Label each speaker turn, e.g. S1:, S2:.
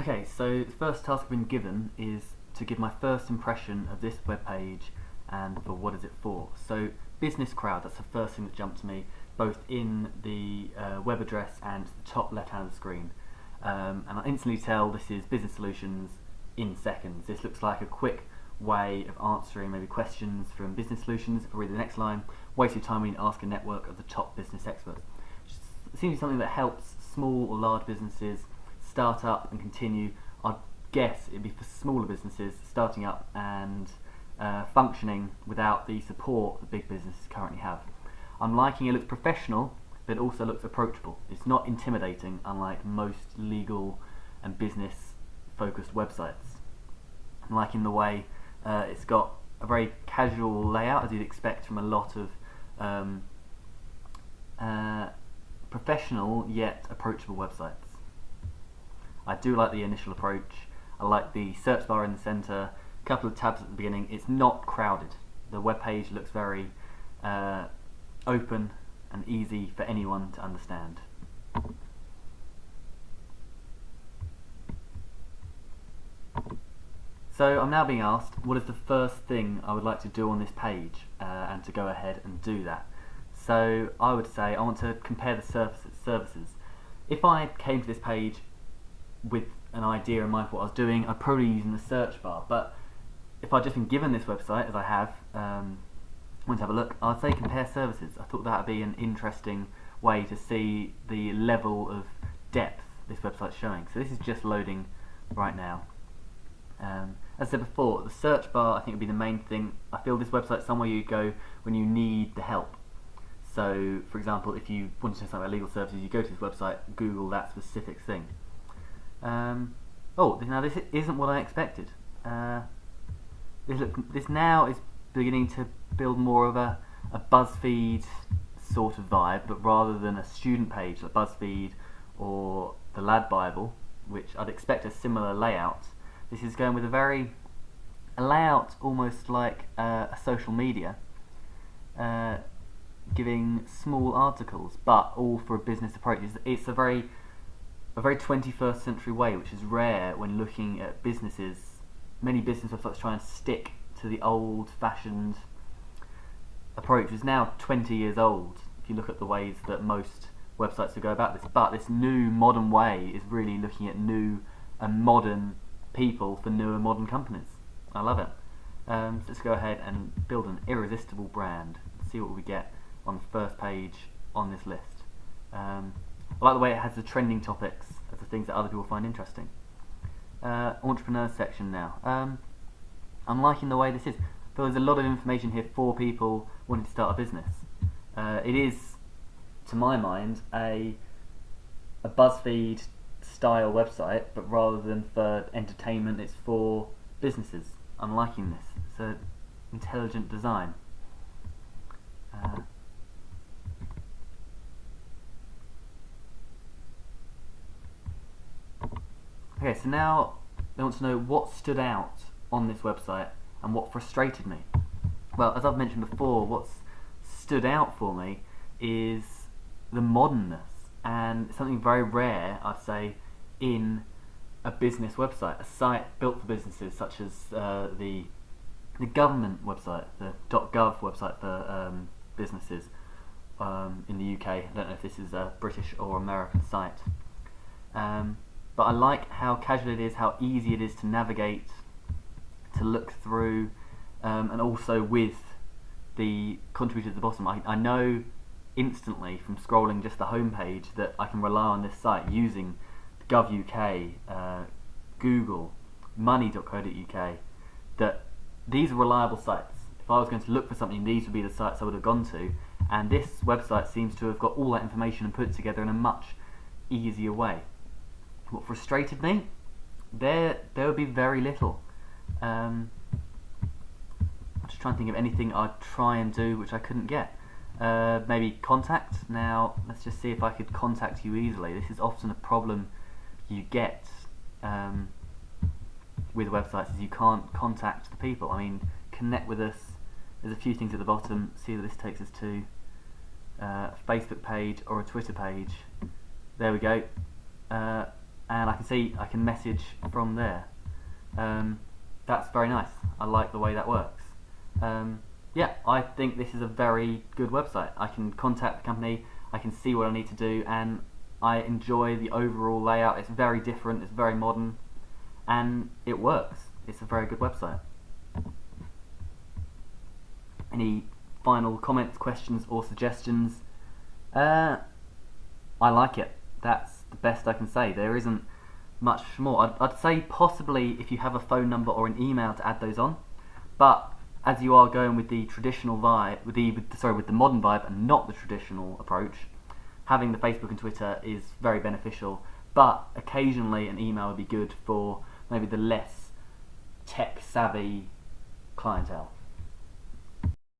S1: Okay, so the first task I've been given is to give my first impression of this web page and for what is it for. So BusinessCrowd, that's the first thing that jumped to me, both in the web address and the top left hand of the screen. And I instantly tell this is business solutions in seconds. This looks like a quick way of answering maybe questions from business solutions. If I read the next line, waste your time when you ask a network of the top business experts. It seems to be something that helps small or large businesses start up and continue. I'd guess it'd be for smaller businesses starting up and functioning without the support that big businesses currently have. I'm liking it. Looks professional, but it also looks approachable. It's not intimidating, unlike most legal and business focused websites. I'm liking the way it's got a very casual layout, as you'd expect from a lot of professional yet approachable websites. I do like the initial approach. I like the search bar in the center, a couple of tabs at the beginning. It's not crowded. The web page looks very open and easy for anyone to understand. So I'm now being asked, what is the first thing I would like to do on this page, and to go ahead and do that. So I would say I want to compare the services. If I came to this page with an idea in mind for what I was doing, I'd probably be using the search bar. But if I'd just been given this website, as I have, want to have a look, I'd say compare services. I thought that would be an interesting way to see the level of depth this website's showing. So this is just loading right now. As I said before, the search bar I think would be the main thing. I feel this website's somewhere you go when you need the help. So, for example, if you want to know something about legal services, you go to this website, Google that specific thing. Oh, now this isn't what I expected. This now is beginning to build more of a BuzzFeed sort of vibe, but rather than a student page like BuzzFeed or the Lad Bible, which I'd expect a similar layout. This is going with a layout almost like a social media, giving small articles, but all for a business approach. It's a very 21st century way, which is rare when looking at businesses. Many business websites try and stick to the old-fashioned approach, which is now 20 years old, if you look at the ways that most websites will go about this. But this new modern way is really looking at new and modern people for new and modern companies. I love it. So let's go ahead and build an irresistible brand. See what we get on the first page on this list. I like the way it has the trending topics as the things that other people find interesting. Entrepreneurs section now. I'm liking the way this is. I feel there's a lot of information here for people wanting to start a business. It is, to my mind, a BuzzFeed style website, but rather than for entertainment, it's for businesses. I'm liking this. It's an intelligent design. Okay, so now I want to know what stood out on this website and what frustrated me. Well, as I've mentioned before, what's stood out for me is the modernness, and something very rare, I'd say, in a business website, a site built for businesses, such as the government website, the .gov website for businesses in the UK. I don't know if this is a British or American site. But I like how casual it is, how easy it is to navigate, to look through, and also with the contributor at the bottom. I know instantly from scrolling just the home page that I can rely on this site using GovUK, Google, money.co.uk, that these are reliable sites. If I was going to look for something, these would be the sites I would have gone to, and this website seems to have got all that information and put it together in a much easier way. What frustrated me? There would be very little. I'm just trying to think of anything I'd try and do which I couldn't get. Maybe contact. Now let's just see if I could contact you easily. This is often a problem you get with websites, is you can't contact the people. I mean, connect with us. There's a few things at the bottom. See that this takes us to a Facebook page or a Twitter page. There we go. and I can message from there. That's very nice. I like the way that works. Yeah, I think this is a very good website. I can contact the company, I can see what I need to do, and I enjoy the overall layout. It's very different, it's very modern, and it works. It's a very good website. Any final comments, questions, or suggestions? I like it. That's the best I can say. There isn't much more. I'd say possibly if you have a phone number or an email to add those on, but as you are going with the traditional vibe, with the modern vibe and not the traditional approach, having the Facebook and Twitter is very beneficial. But occasionally an email would be good for maybe the less tech savvy clientele.